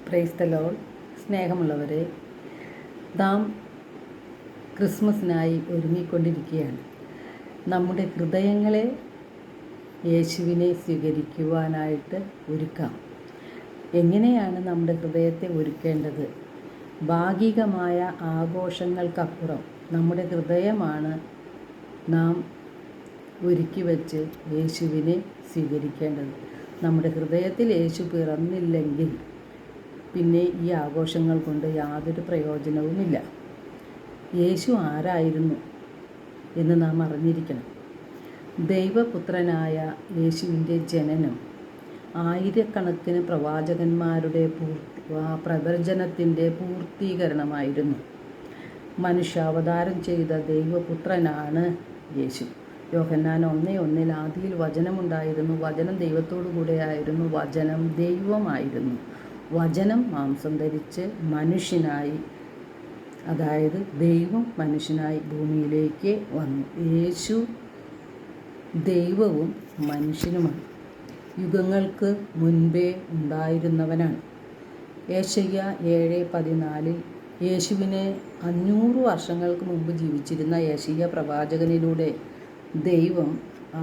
Praise the Lord. സ്നേഹമുള്ളവരെ, നാം ക്രിസ്മസിനായി ഒരുങ്ങിക്കൊണ്ടിരിക്കുകയാണ്. നമ്മുടെ ഹൃദയങ്ങളെ യേശുവിനെ സ്വീകരിക്കുവാനായിട്ട് ഒരുക്കാം. എങ്ങനെയാണ് നമ്മുടെ ഹൃദയത്തെ ഒരുക്കേണ്ടത്? ഭാഗികമായ ആഘോഷങ്ങൾക്കപ്പുറം നമ്മുടെ ഹൃദയമാണ് നാം ഒരുക്കി വച്ച് യേശുവിനെ സ്വീകരിക്കേണ്ടത്. നമ്മുടെ ഹൃദയത്തിൽ യേശു പിറന്നില്ലെങ്കിൽ പിന്നെ ഈ ആഘോഷങ്ങൾ കൊണ്ട് യാതൊരു പ്രയോജനവുമില്ല. യേശു ആരായിരുന്നു എന്ന് നാം അറിഞ്ഞിരിക്കണം. ദൈവപുത്രനായ യേശുവിൻ്റെ ജനനം ആയിരക്കണക്കിന് പ്രവാചകന്മാരുടെ പ്രവചനത്തിൻ്റെ പൂർത്തീകരണമായിരുന്നു. മനുഷ്യാവതാരം ചെയ്ത ദൈവപുത്രനാണ് യേശു. യോഹന്നാൻ 1:1 ആദിയിൽ വചനമുണ്ടായിരുന്നു, വചനം ദൈവത്തോടു കൂടെയായിരുന്നു, വചനം ദൈവമായിരുന്നു. വചനം മാംസം ധരിച്ച് മനുഷ്യനായി, അതായത് ദൈവം മനുഷ്യനായി ഭൂമിയിലേക്ക് വന്നു. യേശു ദൈവവും മനുഷ്യനുമാണ്. യുഗങ്ങൾക്ക് മുൻപേ ഉണ്ടായിരുന്നവനാണ്. യേശയ്യ 7:14 യേശുവിനെ 500 വർഷങ്ങൾക്ക് മുമ്പ് ജീവിച്ചിരുന്ന യേശയ്യ പ്രവാചകനിലൂടെ ദൈവം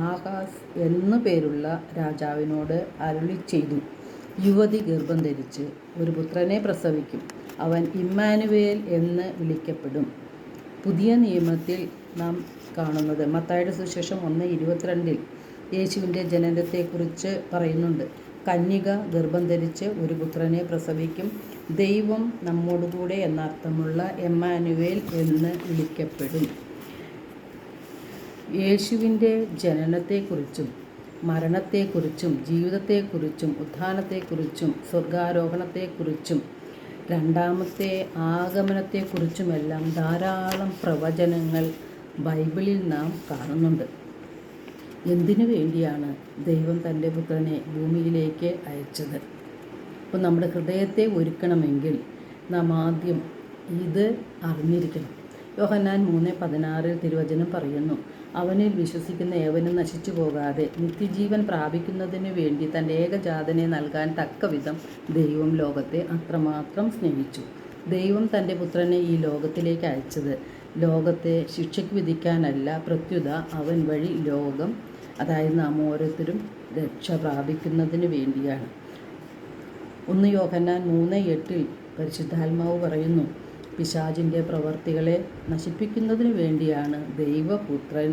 ആഹാസ് എന്നു പേരുള്ള രാജാവിനോട് അരുളി ചെയ്തു, യുവതി ഗർഭം ധരിച്ച് ഒരു പുത്രനെ പ്രസവിക്കും, അവൻ ഇമ്മാനുവേൽ എന്ന് വിളിക്കപ്പെടും. പുതിയ നിയമത്തിൽ നാം കാണുന്നത് മത്തായിയുടെ സുവിശേഷം 1:22 യേശുവിൻ്റെ ജനനത്തെക്കുറിച്ച് പറയുന്നുണ്ട്. കന്യക ഗർഭം ധരിച്ച് ഒരു പുത്രനെ പ്രസവിക്കും, ദൈവം നമ്മോടുകൂടെ എന്നർത്ഥമുള്ള ഇമ്മാനുവേൽ എന്ന് വിളിക്കപ്പെടും. യേശുവിൻ്റെ ജനനത്തെക്കുറിച്ചും മരണത്തെക്കുറിച്ചും ജീവിതത്തെക്കുറിച്ചും ഉത്ഥാനത്തെക്കുറിച്ചും സ്വർഗാരോഹണത്തെക്കുറിച്ചും രണ്ടാമത്തെ ആഗമനത്തെക്കുറിച്ചുമെല്ലാം ധാരാളം പ്രവചനങ്ങൾ ബൈബിളിൽ നാം കാണുന്നുണ്ട്. എന്തിനു വേണ്ടിയാണ് ദൈവം തൻ്റെ പുത്രനെ ഭൂമിയിലേക്ക് അയച്ചത്? അപ്പോൾ നമ്മുടെ ഹൃദയത്തെ ഒരുക്കണമെങ്കിൽ നാം ആദ്യം ഇത് അറിഞ്ഞിരിക്കണം. യോഹന്നാൻ 3:16 തിരുവചനം പറയുന്നു, അവനിൽ വിശ്വസിക്കുന്ന ഏവനും നശിച്ചു പോകാതെ നിത്യജീവൻ പ്രാപിക്കുന്നതിനു വേണ്ടി തൻ്റെ ഏകജാതനെ നൽകാൻ തക്കവിധം ദൈവം ലോകത്തെ അത്രമാത്രം സ്നേഹിച്ചു. ദൈവം തൻ്റെ പുത്രനെ ഈ ലോകത്തിലേക്ക് അയച്ചത് ലോകത്തെ ശിക്ഷയ്ക്ക് വിധിക്കാനല്ല, പ്രത്യുത അവൻ വഴി ലോകം, അതായത് നാം ഓരോരുത്തരും രക്ഷ പ്രാപിക്കുന്നതിന് വേണ്ടിയാണ്. 1 യോഹന്നാൻ 3:8 പരിശുദ്ധാത്മാവ് പറയുന്നു, പിശാചിൻ്റെ പ്രവർത്തികളെ നശിപ്പിക്കുന്നതിന് വേണ്ടിയാണ് ദൈവപുത്രൻ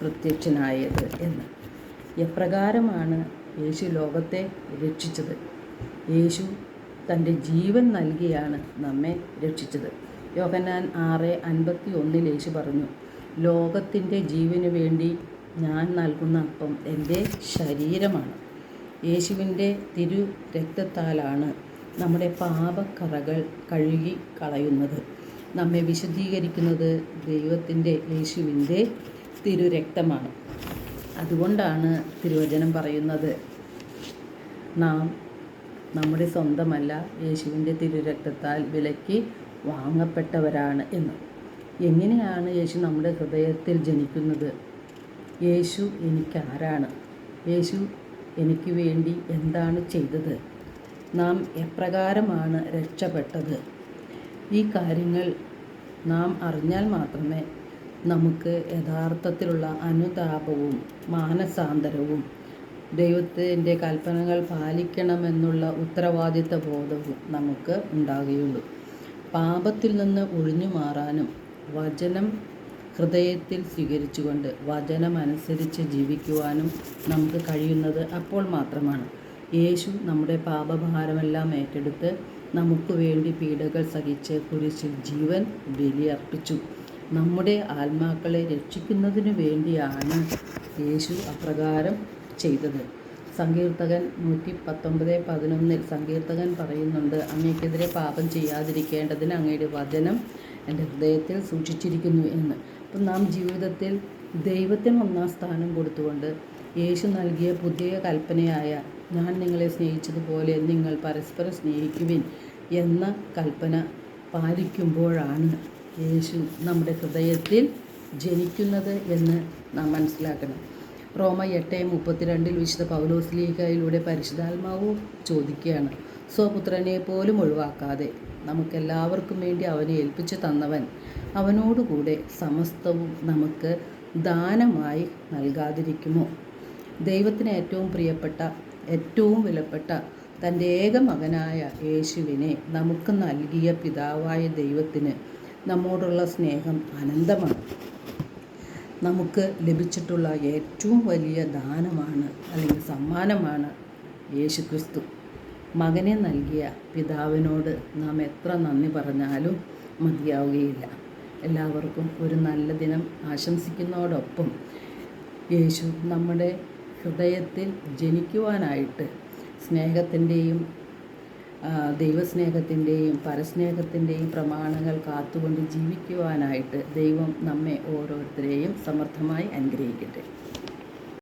പ്രത്യക്ഷനായത് എന്ന്. എപ്രകാരമാണ് യേശു ലോകത്തെ രക്ഷിച്ചത്? യേശു തൻ്റെ ജീവൻ നൽകിയാണ് നമ്മെ രക്ഷിച്ചത്. യോഹന്നാൻ 6:51 യേശു പറഞ്ഞു, ലോകത്തിൻ്റെ ജീവന് വേണ്ടി ഞാൻ നൽകുന്ന അപ്പം എൻ്റെ ശരീരമാണ്. യേശുവിൻ്റെ തിരു രക്തത്താലാണ് നമ്മുടെ പാപക്കറകൾ കഴുകി കളയുന്നത്. നമ്മെ വിശുദ്ധീകരിക്കുന്നത് ദൈവത്തിൻ്റെ യേശുവിൻ്റെ തിരുരക്തമാണ്. അതുകൊണ്ടാണ് തിരുവചനം പറയുന്നത്, നാം നമ്മുടെ സ്വന്തമല്ല, യേശുവിൻ്റെ തിരുരക്തത്താൽ വിലയ്ക്ക് വാങ്ങപ്പെട്ടവരാണ് എന്ന്. എങ്ങനെയാണ് യേശു നമ്മുടെ ഹൃദയത്തിൽ ജനിക്കുന്നത്? യേശു എനിക്കാരാണ്? യേശു എനിക്ക് വേണ്ടി എന്താണ് ചെയ്തത്? നാം എപ്രകാരമാണ് രക്ഷപ്പെട്ടത്? ഈ കാര്യങ്ങൾ നാം അറിഞ്ഞാൽ മാത്രമേ നമുക്ക് യഥാർത്ഥത്തിലുള്ള അനുതാപവും മാനസാന്തരവും ദൈവത്തിൻ്റെ കൽപ്പനകൾ പാലിക്കണമെന്നുള്ള ഉത്തരവാദിത്ത ബോധവും നമുക്ക് ഉണ്ടാകുകയുള്ളൂ. പാപത്തിൽ നിന്ന് ഒഴിഞ്ഞു മാറാനും വചനം ഹൃദയത്തിൽ സ്വീകരിച്ചുകൊണ്ട് വചനമനുസരിച്ച് ജീവിക്കുവാനും നമുക്ക് കഴിയുന്നത് അപ്പോൾ മാത്രമാണ്. യേശു നമ്മുടെ പാപഭാരമെല്ലാം ഏറ്റെടുത്ത് നമുക്ക് വേണ്ടി പീഡകൾ സഹിച്ച് കുരിശിൽ ജീവൻ ബലിയർപ്പിച്ചു. നമ്മുടെ ആത്മാക്കളെ രക്ഷിക്കുന്നതിനു വേണ്ടിയാണ് യേശു അപ്രകാരം ചെയ്തത്. സങ്കീർത്തകൻ 119:11 സങ്കീർത്തകൻ പറയുന്നുണ്ട്, അങ്ങേക്കെതിരെ പാപം ചെയ്യാതിരിക്കേണ്ടതിന് അങ്ങയുടെ വചനം എൻ്റെ ഹൃദയത്തിൽ സൂക്ഷിച്ചിരിക്കുന്നു എന്ന്. അപ്പം നാം ജീവിതത്തിൽ ദൈവത്തിന് ഒന്നാം സ്ഥാനം കൊടുത്തുകൊണ്ട് യേശു നൽകിയ പുതിയ കൽപ്പനയായ ഞാൻ നിങ്ങളെ സ്നേഹിച്ചതുപോലെ നിങ്ങൾ പരസ്പരം സ്നേഹിക്കുവിൻ എന്ന കൽപ്പന പാലിക്കുമ്പോഴാണ് യേശു നമ്മുടെ ഹൃദയത്തിൽ ജനിക്കുന്നത് എന്ന് നാം മനസ്സിലാക്കണം. റോമ 8:32 വിശുദ്ധ പൗലോസ് ലീഗയിലൂടെ പരിശുദ്ധാത്മാവ് ചോദിക്കുകയാണ്, സ്വപുത്രനെ പോലും ഒഴിവാക്കാതെ നമുക്കെല്ലാവർക്കും വേണ്ടി അവനെ ഏൽപ്പിച്ചു തന്നവൻ അവനോടുകൂടെ സമസ്തവും നമുക്ക് ദാനമായി നൽകാതിരിക്കുമോ? ദൈവത്തിന് ഏറ്റവും പ്രിയപ്പെട്ട, ഏറ്റവും വിലപ്പെട്ട തൻ്റെ ഏകമകനായ യേശുവിനെ നമുക്ക് നൽകിയ പിതാവായ ദൈവത്തിന് നമ്മോടുള്ള സ്നേഹം അനന്തമാണ്. നമുക്ക് ലഭിച്ചിട്ടുള്ള ഏറ്റവും വലിയ ദാനമാണ് അല്ലെങ്കിൽ സമ്മാനമാണ് യേശുക്രിസ്തു. മകനെ നൽകിയ പിതാവിനോട് നാം എത്ര നന്ദി പറഞ്ഞാലും മതിയാവുകയില്ല. എല്ലാവർക്കും ഒരു നല്ല ദിനം ആശംസിക്കുന്നതോടൊപ്പം യേശു നമ്മുടെ ഹൃദയത്തിൽ ജനിക്കുവാനായിട്ട് സ്നേഹത്തിൻ്റെയും ദൈവസ്നേഹത്തിൻ്റെയും പരസ്നേഹത്തിൻ്റെയും പ്രമാണങ്ങൾ കാത്തുകൊണ്ട് ജീവിക്കുവാനായിട്ട് ദൈവം നമ്മെ ഓരോരുത്തരെയും സമർത്ഥമായി അനുഗ്രഹിക്കട്ടെ.